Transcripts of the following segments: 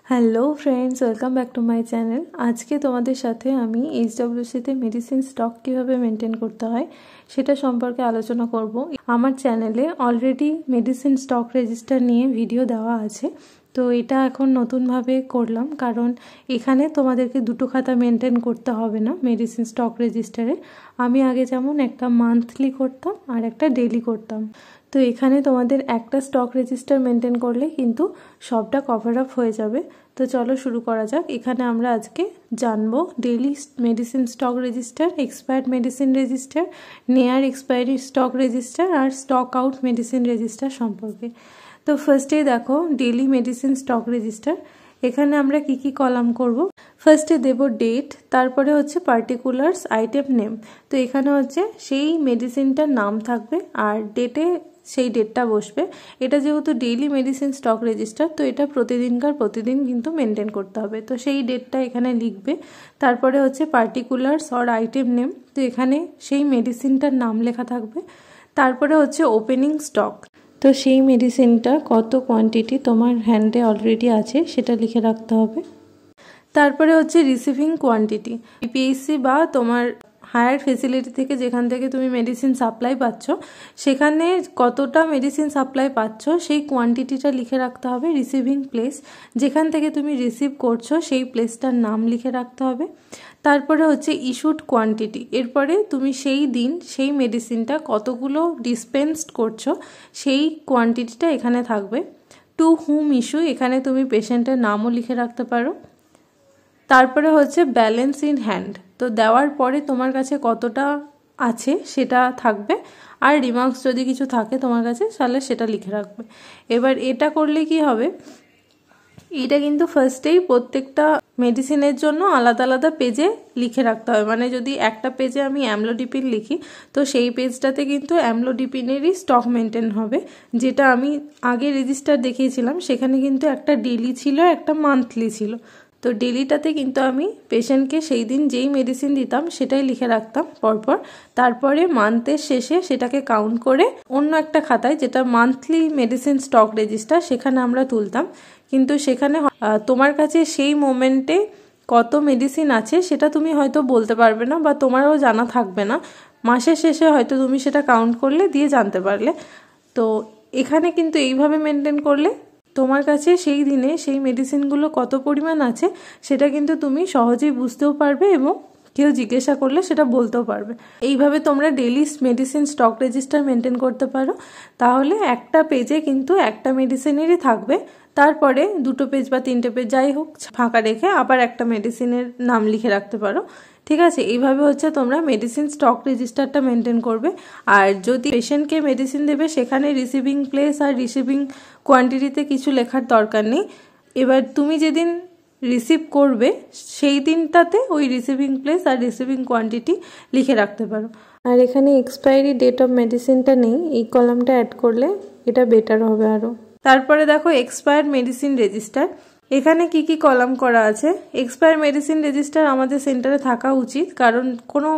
Hello friends, welcome back to my channel. আজকে তোমাদের সাথে আমি এইচডব্লিউসিতে মেডিসিন স্টক কীভাবে মেনটেন করতে হয় সেটা সম্পর্কে আলোচনা করব। আমার চ্যানেলে অলরেডি মেডিসিন স্টক রেজিস্টার নিয়ে ভিডিও দেওয়া আছে, তো এটা এখন নতুনভাবে করলাম কারণ এখানে তোমাদেরকে দুটো খাতা মেনটেন করতে হবে না মেডিসিন স্টক রেজিস্টারে। আমি আগে যেমন একটা মান্থলি করতাম আর একটা ডেইলি করতাম, তো এখানে তোমাদের একটা স্টক রেজিস্টার মেনটেন করলে কিন্তু সবটা কভার আপ হয়ে যাবে। তো চলো শুরু করা যাক। এখানে আমরা আজকে জানবো daily medicine stock register, expired medicine register, near expiry stock register আর স্টক আউট মেডিসিন রেজিস্টার সম্পর্কে। তো ফার্স্টেই দেখো ডেইলি মেডিসিন স্টক রেজিস্টার। এখানে আমরা কি কি কলাম করব। ফার্স্টে দেব ডেট, তারপরে হচ্ছে পার্টিকুলার্স, আইটেম নেম। তো এখানে হচ্ছে সেই মেডিসিনটার নাম থাকবে আর ডেটে সেই ডেটটা বসবে। এটা যেহেতু ডেইলি মেডিসিন স্টক রেজিস্টার, তো এটা প্রতিদিন কিন্তু মেনটেন করতে হবে, তো সেই ডেটটা এখানে লিখবে। তারপরে হচ্ছে পার্টিকুলার্স অর আইটেম নেম, তো এখানে সেই মেডিসিনটার নাম লেখা থাকবে। তারপরে হচ্ছে ওপেনিং স্টক, তো সেই মেডিসিনটা কত কোয়ান্টিটি তোমার হ্যান্ডে অলরেডি আছে সেটা লিখে রাখতে হবে। তারপরে হচ্ছে রিসিভিং কোয়ান্টিটি, পিএইচসি বা তোমার হায়ার ফেসিলিটি থেকে যেখান থেকে তুমি মেডিসিন সাপ্লাই পাচ্ছ সেখানে কতটা মেডিসিন সাপ্লাই পাচ্ছ সেই কোয়ান্টিটিটা লিখে রাখতে হবে। রিসিভিং প্লেস, যেখান থেকে তুমি রিসিভ করছো সেই প্লেসটার নাম লিখে রাখতে হবে। তারপরে হচ্ছে ইস্যুড কোয়ান্টিটি, এরপরে তুমি সেই দিন সেই মেডিসিনটা কতগুলো ডিসপেন্সড করছো সেই কোয়ান্টিটিটা এখানে থাকবে। টু হুম ইস্যু, এখানে তুমি পেশেন্টের নামও লিখে রাখতে পারো। তারপরে হচ্ছে ব্যালেন্স ইন হ্যান্ড, তো দেওয়ার পরে তোমার কাছে কতটা আছে সেটা থাকবে, আর রিমার্কস যদি কিছু থাকে তোমার কাছে তাহলে সেটা লিখে রাখবে। এবার এটা করলে কি হবে, এটা কিন্তু ফার্স্টেই প্রত্যেকটা মেডিসিনের জন্য আলাদা আলাদা পেজে লিখে রাখতে হবে। মানে যদি একটা পেজে আমি অ্যামলোডিপিন লিখি, তো সেই পেজটাতে কিন্তু অ্যামলোডিপিনেরই স্টক মেনটেন হবে। যেটা আমি আগে রেজিস্টার দেখিয়েছিলাম সেখানে কিন্তু একটা ডেইলি ছিল, একটা মান্থলি ছিল। তো ডেলিটাতে কিন্তু আমি পেশেন্টকে সেই দিন যেই মেডিসিন দিতাম সেটাই লিখে রাখতাম পরপর। তারপরে মান্থের শেষে সেটাকে কাউন্ট করে অন্য একটা খাতায়, যেটা মান্থলি মেডিসিন স্টক রেজিস্টার, সেখানে আমরা তুলতাম। কিন্তু সেখানে তোমার কাছে সেই মোমেন্টে কত মেডিসিন আছে সেটা তুমি হয়তো বলতে পারবে না বা তোমারও জানা থাকবে না। মাসের শেষে হয়তো তুমি সেটা কাউন্ট করলে দিয়ে জানতে পারলে। তো এখানে কিন্তু এইভাবে মেনটেন করলে তোমার কাছে সেই দিনে সেই মেডিসিনগুলো কত পরিমাণ আছে সেটা কিন্তু তুমি সহজেই বুঝতেও পারবে এবং কেউ জিজ্ঞাসা করলে সেটা বলতেও পারবে। এইভাবে তোমরা daily medicine stock register maintain করতে পারো। তাহলে একটা পেজে কিন্তু একটা মেডিসিনেরই থাকবে, তারপরে দুটো পেজ বা তিনটে পেজ যাই হোক ফাঁকা রেখে আবার একটা মেডিসিনের নাম লিখে রাখতে পারো। ঠিক আছে, এইভাবে হচ্ছে তোমরা মেডিসিন স্টক রেজিস্টারটা মেনটেন করবে। আর যদি পেশেন্টকে মেডিসিন দেবে সেখানে রিসিভিং প্লেস আর রিসিভিং কোয়ান্টিটিতে কিছু লেখার দরকার নেই। এবার তুমি যেদিন রিসিভ করবে সেই দিনটাতে ওই রিসিভিং প্লেস আর রিসিভিং কোয়ান্টিটি লিখে রাখতে পারো। আর এখানে এক্সপায়ারি ডেট অফ মেডিসিনটা নেই, এই কলামটা অ্যাড করলে এটা বেটার হবে আরও। তারপরে দেখো এক্সপায়ার্ড মেডিসিন রেজিস্টার, এখানে কি কি কলাম করা আছে। এক্সপায়ার মেডিসিন রেজিস্টার আমাদের সেন্টারে থাকা উচিত, কারণ কোনো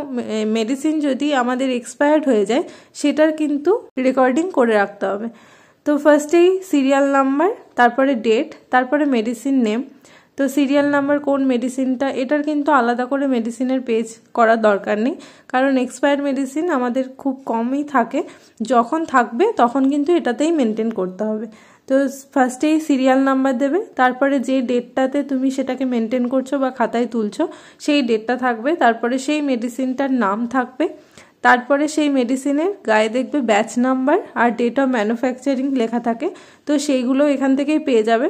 মেডিসিন যদি আমাদের এক্সপায়ার্ড হয়ে যায় সেটার কিন্তু রেকর্ডিং করে রাখতে হবে। তো ফার্স্টেই সিরিয়াল নাম্বার, তারপরে ডেট, তারপরে মেডিসিন নেম। তো সিরিয়াল নাম্বার কোন মেডিসিনটা, এটার কিন্তু আলাদা করে মেডিসিনের পেজ করার দরকার নেই, কারণ এক্সপায়ার্ড মেডিসিন আমাদের খুব কমই থাকে। যখন থাকবে তখন কিন্তু এটাতেই মেনটেন করতে হবে। তো ফার্স্টেই সিরিয়াল নাম্বার দেবে, তারপরে যে ডেটটাতে তুমি সেটাকে মেনটেন করছো বা খাতায় তুলছো সেই ডেটটা থাকবে, তারপরে সেই মেডিসিনটার নাম থাকবে, তারপরে সেই মেডিসিনের গায়ে দেখবে ব্যাচ নাম্বার আর ডেট অফ ম্যানুফ্যাকচারিং লেখা থাকে, তো সেইগুলো এখান থেকেই পেয়ে যাবে।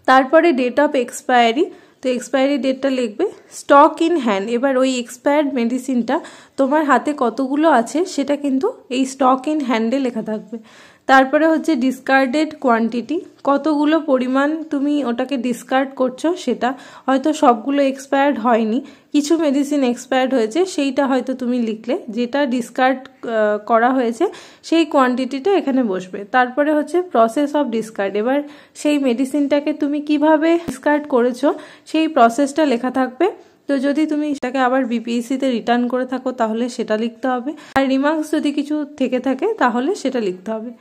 তারপরে ডেট অফ এক্সপায়ারি, তো এক্সপায়ারি ডেটটা লিখবে। স্টক ইন হ্যান্ড, এবার ওই এক্সপায়ার্ড মেডিসিনটা তোমার হাতে কতগুলো আছে সেটা কিন্তু এই স্টক ইন হ্যান্ডে লেখা থাকবে। তারপরে হচ্ছে ডিসকার্ডেড কোয়ান্টিটি, কতগুলো পরিমাণ তুমি ওটাকে ডিসকার্ড করছো সেটা, হয়তো সবগুলো এক্সপায়ার্ড হয়নি, কিছু মেডিসিন এক্সপায়ার্ড হয়েছে সেইটা হয়তো তুমি লিখলে, যেটা ডিসকার্ড করা হয়েছে সেই কোয়ান্টিটিটা এখানে বসবে। তারপরে হচ্ছে প্রসেস অফ ডিসকার্ড, এবার সেই মেডিসিনটাকে তুমি কিভাবে ডিসকার্ড করেছো সেই প্রসেসটা লেখা থাকবে। তো যদি তুমি সেটাকে আবার বিপিএসসিতে রিটার্ন করে থাকো তাহলে সেটা লিখতে হবে, আর রিমার্কস যদি কিছু থেকে থাকে তাহলে সেটা লিখতে হবে।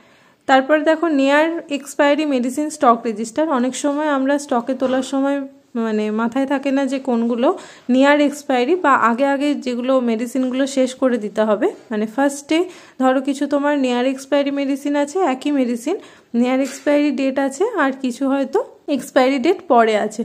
তারপর দেখো near expiry medicine stock register. অনেক সময় আমরা স্টকে তোলার সময় মানে মাথায় থাকে না যে কোনগুলো নিয়ার এক্সপায়ারি বা আগে আগে যেগুলো মেডিসিনগুলো শেষ করে দিতে হবে। মানে ফার্স্টে ধরো কিছু তোমার নিয়ার এক্সপায়ারি মেডিসিন আছে, একই মেডিসিন নিয়ার এক্সপায়ারি ডেট আছে আর কিছু হয়তো এক্সপায়ারি ডেট পরে আছে।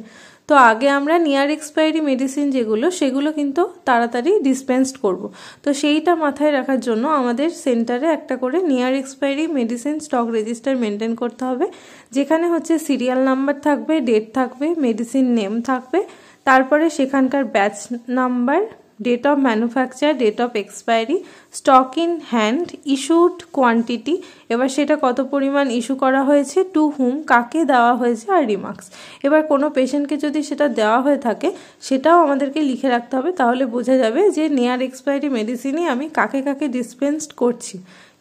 তো আগে আমরা নিয়ার এক্সপায়ারি মেডিসিন যেগুলো সেগুলো কিন্তু তাড়াতাড়ি ডিসপেন্সড করব। তো সেইটা মাথায় রাখার জন্য আমাদের সেন্টারে একটা করে near expiry medicine stock register maintain করতে হবে, যেখানে হচ্ছে সিরিয়াল নাম্বার থাকবে, ডেট থাকবে, মেডিসিন নেম থাকবে, তারপরে সেখানকার batch number, date of manufacture, date of expiry, stock in hand, issued quantity, এবার সেটা কত পরিমাণ ইস্যু করা হয়েছে, টু হুম কাকে দেওয়া হয়েছে, আর রিমার্কস। এবার কোনো পেশেন্টকে যদি সেটা দেওয়া হয়ে থাকে সেটাও আমাদেরকে লিখে রাখতে হবে, তাহলে বোঝা যাবে যে নিয়ার এক্সপায়ারি মেডিসিনই আমি কাকে কাকে ডিসপেন্সড করছি।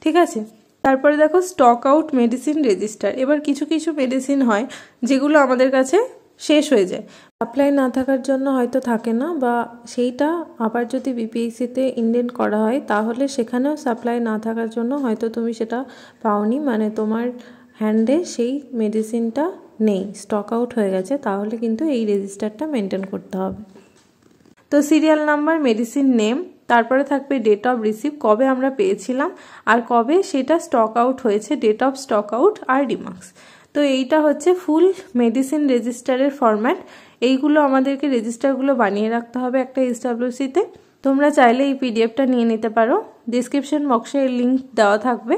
ঠিক আছে, তারপরে দেখো স্টক আউট মেডিসিন রেজিস্টার। এবার কিছু কিছু মেডিসিন হয় যেগুলো আমাদের কাছে শেষ হয়ে যায়, সাপ্লাই না থাকার জন্য হয়তো থাকে না, বা সেইটা আবার যদি বিপিএসসিতে ইনডেন্ট করা হয় তাহলে সেখানেও সাপ্লাই না থাকার জন্য হয়তো তুমি সেটা পাওনি, মানে তোমার হ্যান্ডে সেই মেডিসিনটা নেই, স্টক আউট হয়ে গেছে, তাহলে কিন্তু এই রেজিস্টারটা মেনটেন করতে হবে। তো সিরিয়াল নাম্বার, মেডিসিন নেম, তারপরে থাকবে ডেট অফ রিসিভ, কবে আমরা পেয়েছিলাম আর কবে সেটা স্টক আউট হয়েছে, ডেট অফ স্টক আউট আর রিমার্কস। তো এইটা হচ্ছে ফুল মেডিসিন রেজিস্টারের ফরম্যাট। এইগুলো আমাদেরকে রেজিস্টারগুলো বানিয়ে রাখতে হবে একটা এসডব্লিউসিতে। তোমরা চাইলে এই পিডিএফটা নিয়ে নিতে পারো, ডিসক্রিপশন বক্সে এর লিঙ্ক দেওয়া থাকবে।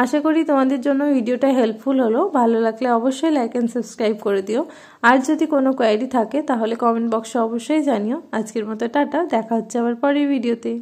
আশা করি তোমাদের জন্য ভিডিওটা হেল্পফুল হলো। ভালো লাগলে অবশ্যই লাইক অ্যান্ড সাবস্ক্রাইব করে দিও। আর যদি কোনো কোয়েরি থাকে তাহলে কমেন্ট বক্সে অবশ্যই জানিও। আজকের মতো টাটা, দেখা হচ্ছে আবার পরের ভিডিওতে।